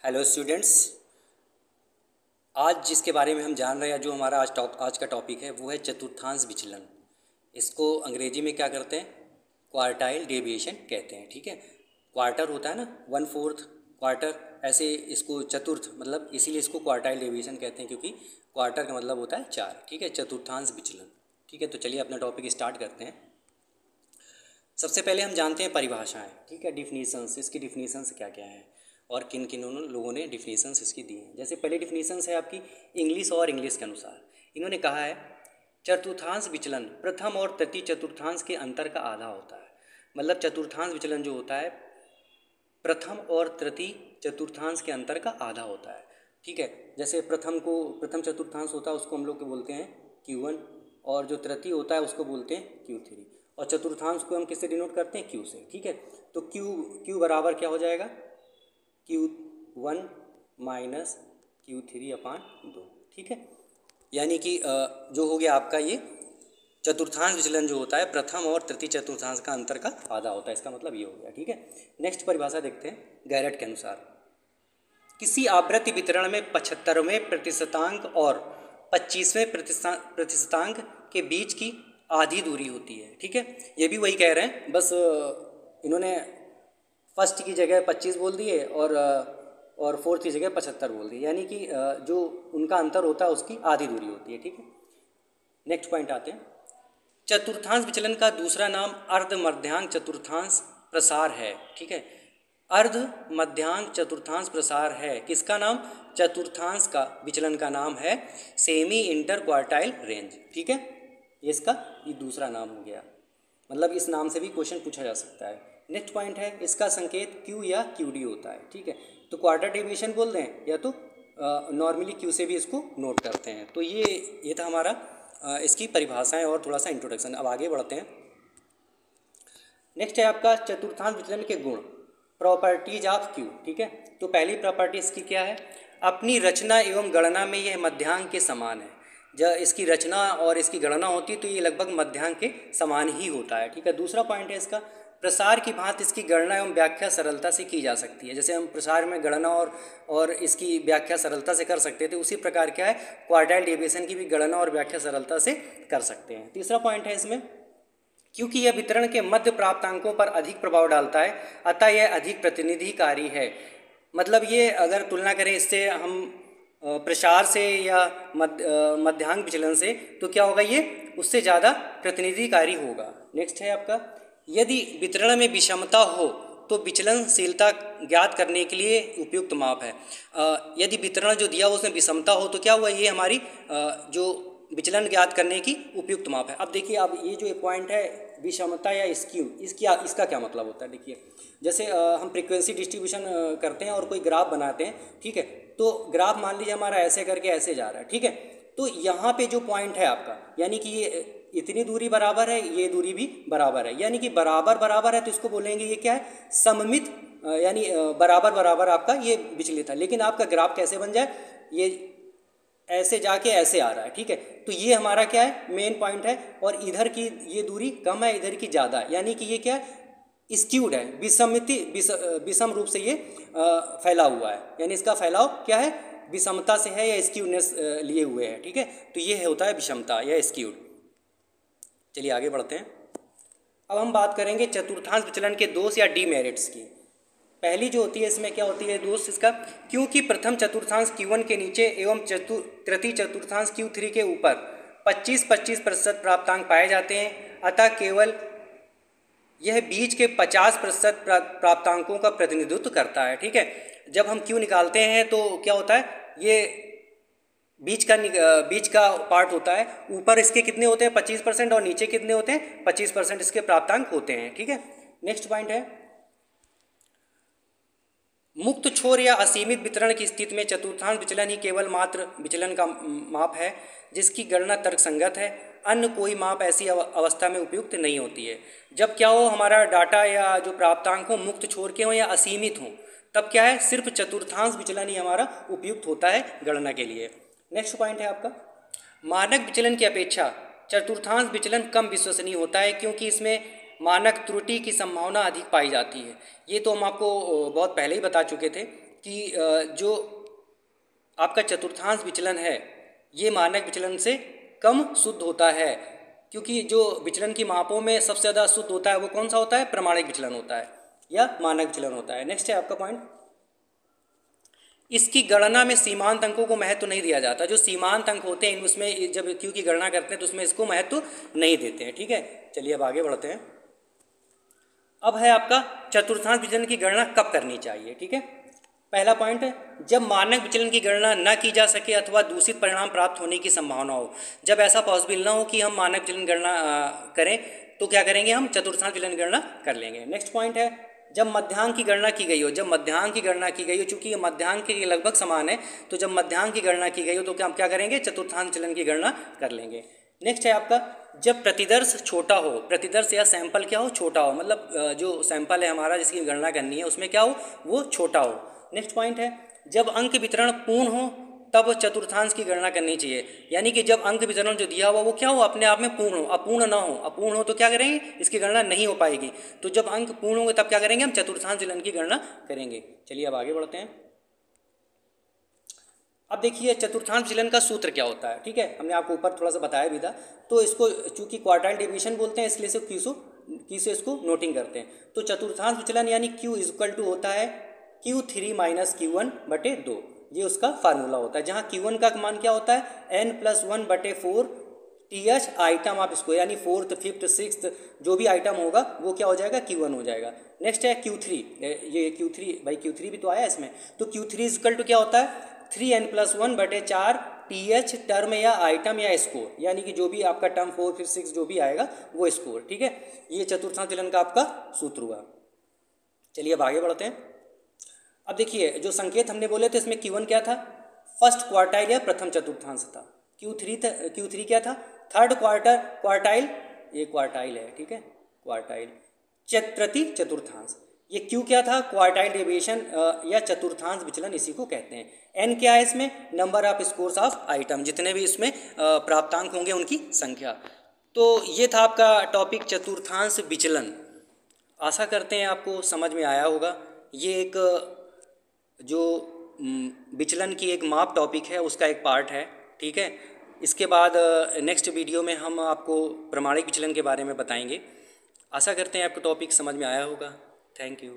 Hello students. आज जिसके बारे में हम जान रहे हैं, जो हमारा आज का टॉपिक है, वो है चतुर्थांश विचलन। इसको अंग्रेजी में क्या करते हैं? क्वार्टाइल डेविएशन कहते हैं। ठीक है, क्वार्टर होता है ना, 1/4 क्वार्टर, ऐसे इसको चतुर्थ मतलब इसीलिए इसको क्वार्टाइल डेविएशन कहते हैं, क्योंकि क्वार्टर का मतलब होता है 4। ठीक है, चतुर्थांश विचलन। ठीक है, तो चलिए अपना टॉपिक स्टार्ट करते हैं। सबसे पहले हम जानते हैं परिभाषाएं। ठीक है, डिफिनीशंस, इसकी डिफिनीशंस क्या क्या है और किन किन लोगों ने डिफिनीशंस इसकी दी हैं। जैसे पहली डिफिनीशंस है आपकी इंग्लिश और इंग्लिश के अनुसार। इन्होंने कहा है चतुर्थांश विचलन प्रथम और तृतीय चतुर्थांश के अंतर का आधा होता है। मतलब चतुर्थांश विचलन जो होता है प्रथम और तृतीय चतुर्थांश के अंतर का आधा होता है। ठीक है, जैसे प्रथम चतुर्थांश होता है उसको हम लोग के बोलते हैं Q1, और जो तृतीय होता है उसको बोलते हैं Q3, और चतुर्थांश को हम किससे डिनोट करते हैं? Q से। ठीक है, तो Q बराबर क्या हो जाएगा? Q1 minus Q3/2। ठीक है, यानी कि जो हो गया आपका ये चतुर्थांश विचलन जो होता है प्रथम और तृतीय चतुर्थांश का अंतर का आधा होता है। इसका मतलब ये हो गया। ठीक है, नेक्स्ट परिभाषा देखते हैं गैरेट के अनुसार। किसी आवृत्ति वितरण में 75वें प्रतिशतांक और 25वें प्रतिशतांक के बीच की आधी दूरी होती है। ठीक है, ये भी वही कह रहे हैं, बस इन्होंने फर्स्ट की जगह 25 बोल दिए और फोर्थ की जगह 75 बोल दिए, यानी कि जो उनका अंतर होता है उसकी आधी दूरी होती है। ठीक है, नेक्स्ट पॉइंट आते हैं। चतुर्थांश विचलन का दूसरा नाम अर्ध मध्यांक चतुर्थांश प्रसार है। ठीक है, अर्ध मध्यांक चतुर्थांश प्रसार है। किसका नाम? चतुर्थांश का विचलन का नाम है सेमी इंटर क्वार्टाइल रेंज। ठीक है, इसका ये दूसरा नाम हो गया, मतलब इस नाम से भी क्वेश्चन पूछा जा सकता है। नेक्स्ट पॉइंट है, इसका संकेत Q या QD होता है। ठीक है, तो क्वार्टर डेविएशन बोल दें या तो नॉर्मली Q से भी इसको नोट करते हैं। तो ये था हमारा इसकी परिभाषाएं और थोड़ा सा इंट्रोडक्शन। अब आगे बढ़ते हैं। नेक्स्ट है आपका चतुर्थांश विचलन के गुण, प्रॉपर्टीज ऑफ Q। ठीक है, तो पहली प्रॉपर्टी इसकी क्या है? अपनी रचना एवं गणना में यह मध्यांक के समान है। जब इसकी रचना और इसकी गणना होती है तो ये लगभग मध्यांक के समान ही होता है। ठीक है, दूसरा पॉइंट है इसका प्रसार की भांति इसकी गणना एवं व्याख्या सरलता से की जा सकती है। जैसे हम प्रसार में गणना और इसकी व्याख्या सरलता से कर सकते थे, उसी प्रकार क्या है क्वार्टाइल डेविएशन की भी गणना और व्याख्या सरलता से कर सकते हैं। तीसरा पॉइंट है इसमें, क्योंकि यह वितरण के मध्य प्राप्तांकों पर अधिक प्रभाव डालता है, अतः यह अधिक प्रतिनिधिकारी है। मतलब ये अगर तुलना करें इससे हम प्रसार से या मध्यांक विचलन से, तो क्या होगा? ये उससे ज़्यादा प्रतिनिधिकारी होगा। नेक्स्ट है आपका, यदि वितरण में विषमता हो तो विचलनशीलता ज्ञात करने के लिए उपयुक्त माप है। यदि वितरण जो दिया हो उसमें विषमता हो तो क्या हुआ? ये हमारी जो विचलन ज्ञात करने की उपयुक्त माप है। अब देखिए, अब ये जो पॉइंट है विषमता या स्क्यू, इसका क्या मतलब होता है? देखिए, जैसे हम फ्रीक्वेंसी डिस्ट्रीब्यूशन करते हैं और कोई ग्राफ बनाते हैं। ठीक है, तो ग्राफ मान लीजिए हमारा ऐसे करके ऐसे जा रहा है। ठीक है, तो यहाँ पे जो पॉइंट है आपका, यानी कि ये इतनी दूरी बराबर है, ये दूरी भी बराबर है, यानी कि बराबर बराबर है, तो इसको बोलेंगे ये क्या है? सममित, यानी बराबर बराबर आपका ये विचलित है। लेकिन आपका ग्राफ कैसे बन जाए? ये ऐसे जाके ऐसे आ रहा है। ठीक है, तो ये हमारा क्या है? मेन पॉइंट है, और इधर की ये दूरी कम है, इधर की ज़्यादा है, यानी कि ये क्या है? स्क्यूड है, विषम रूप से ये फैला हुआ है, यानी इसका फैलाव क्या है? विषमता से है या स्क्यूडनेस लिए हुए है। ठीक है, तो ये होता है विषमता या स्क्यूड। चलिए आगे बढ़ते हैं। अब हम बात करेंगे चतुर्थांश विचलन के दोष या डीमेरिट्स की। पहली जो होती है इसमें क्या होती है दोस्त इसका? क्योंकि प्रथम चतुर्थांश Q1 के नीचे एवं तृतीय चतुर्थांश Q3 के ऊपर 25-25% प्राप्तांक पाए जाते हैं, अतः केवल यह बीच के 50% प्राप्तांकों का प्रतिनिधित्व करता है। ठीक है, जब हम Q निकालते हैं तो क्या होता है? ये बीच का पार्ट होता है। ऊपर इसके कितने होते हैं? 25%, और नीचे कितने होते हैं? 25% इसके प्राप्तांक होते हैं। ठीक है, नेक्स्ट पॉइंट है, मुक्त छोर या असीमित वितरण की स्थिति में चतुर्थांश विचलन ही केवल मात्र विचलन का माप है जिसकी गणना तर्कसंगत है। अन्य कोई माप ऐसी अवस्था में उपयुक्त नहीं होती है। जब क्या हो, हमारा डाटा या जो प्राप्तांक हो मुक्त छोर के हों या असीमित हों, तब क्या है? सिर्फ चतुर्थांश विचलन ही हमारा उपयुक्त होता है गणना के लिए। नेक्स्ट पॉइंट है आपका, मानक विचलन की अपेक्षा चतुर्थांश विचलन कम विश्वसनीय होता है, क्योंकि इसमें मानक त्रुटि की संभावना अधिक पाई जाती है। ये तो हम आपको बहुत पहले ही बता चुके थे कि जो आपका चतुर्थांश विचलन है ये मानक विचलन से कम शुद्ध होता है, क्योंकि जो विचलन की मापों में सबसे ज़्यादा शुद्ध होता है वो कौन सा होता है? प्रमाणिक विचलन होता है या मानक विचलन होता है। नेक्स्ट है आपका पॉइंट, इसकी गणना में सीमांत अंकों को महत्व नहीं दिया जाता। जो सीमांत अंक होते हैं उसमें जब क्यू की गणना करते हैं तो उसमें इसको महत्व नहीं देते हैं। ठीक है, चलिए अब आगे बढ़ते हैं। अब है आपका चतुर्थांश विचलन की गणना कब करनी चाहिए। ठीक है, पहला पॉइंट है जब मानक विचलन की गणना न की जा सके अथवा दूषित परिणाम प्राप्त होने की संभावना हो। जब ऐसा पॉसिबल ना हो कि हम मानक विचलन गणना करें तो क्या करेंगे? हम चतुर्थांश विचलन गणना कर लेंगे। नेक्स्ट पॉइंट है जब मध्यांक की गणना की गई हो। जब मध्यांक की गणना की गई हो, चूंकि ये मध्यांक के लगभग समान है, तो जब मध्यांक की गणना की गई हो तो क्या करेंगे? चतुर्थांश विचलन की गणना कर लेंगे। नेक्स्ट है आपका जब प्रतिदर्श छोटा हो। प्रतिदर्श या सैंपल क्या हो? छोटा हो, मतलब जो सैंपल है हमारा जिसकी गणना करनी है उसमें क्या हो? वो छोटा हो। नेक्स्ट पॉइंट है जब अंक वितरण पूर्ण हो तब चतुर्थांश की गणना करनी चाहिए, यानी कि जब अंक वितरण जो दिया हुआ वो क्या हो? अपने आप में पूर्ण हो। अपूर्ण ना हो, अपूर्ण हो तो क्या करेंगे? इसकी गणना नहीं हो पाएगी। तो जब अंक पूर्ण होंगे तब क्या करेंगे? हम चतुर्थांश विचलन की गणना करेंगे। चलिए अब आगे बढ़ते हैं। अब देखिए चतुर्थांश विचलन का सूत्र क्या होता है। ठीक है, हमने आपको ऊपर थोड़ा सा बताया भी था, तो इसको चूंकि क्वार्टाइल डेविएशन बोलते हैं इसलिए क्यू से इसको नोटिंग करते हैं। तो चतुर्थांश विचलन यानी Q इक्वल टू होता है Q3 माइनस Q1/2, ये उसका फार्मूला होता है, जहाँ Q1 का मान क्या होता है? n+1/4 TH item of square, यानी फोर्थ फिफ्थ सिक्स्थ जो भी आइटम होगा वो क्या हो जाएगा? Q1 हो जाएगा। नेक्स्ट है Q3, ये Q3 भाई Q3 भी तो आया इसमें, तो Q3 इक्वल टू क्या होता है? 3n+1/4 TH टर्म या आइटम या स्कोर, यानी कि जो भी आपका टर्म 4 फिर 6 जो भी आएगा वो स्कोर। ठीक है, ये चतुर्थांश विचलन का आपका सूत्र हुआ। चलिए अब आगे बढ़ते हैं। अब देखिए जो संकेत हमने बोले थे इसमें Q1 क्या था? फर्स्ट क्वार्टाइल या प्रथम चतुर्थांश था। Q3 क्या था? थर्ड क्वार्टाइल, ये क्वार्टाइल है। ठीक है, क्वार्टाइल। प्रति चतुर्थांश, ये Q क्या था? क्वार्टाइल डेविएशन या चतुर्थांश विचलन इसी को कहते हैं। N क्या है इसमें? Number of scores of item, जितने भी इसमें प्राप्तांक होंगे उनकी संख्या। तो ये था आपका टॉपिक चतुर्थांश विचलन। आशा करते हैं आपको समझ में आया होगा। ये एक जो विचलन की एक माप टॉपिक है उसका एक पार्ट है। ठीक है, इसके बाद नेक्स्ट वीडियो में हम आपको प्रमाणिक विचलन के बारे में बताएंगे। आशा करते हैं आपको टॉपिक समझ में आया होगा। Thank you.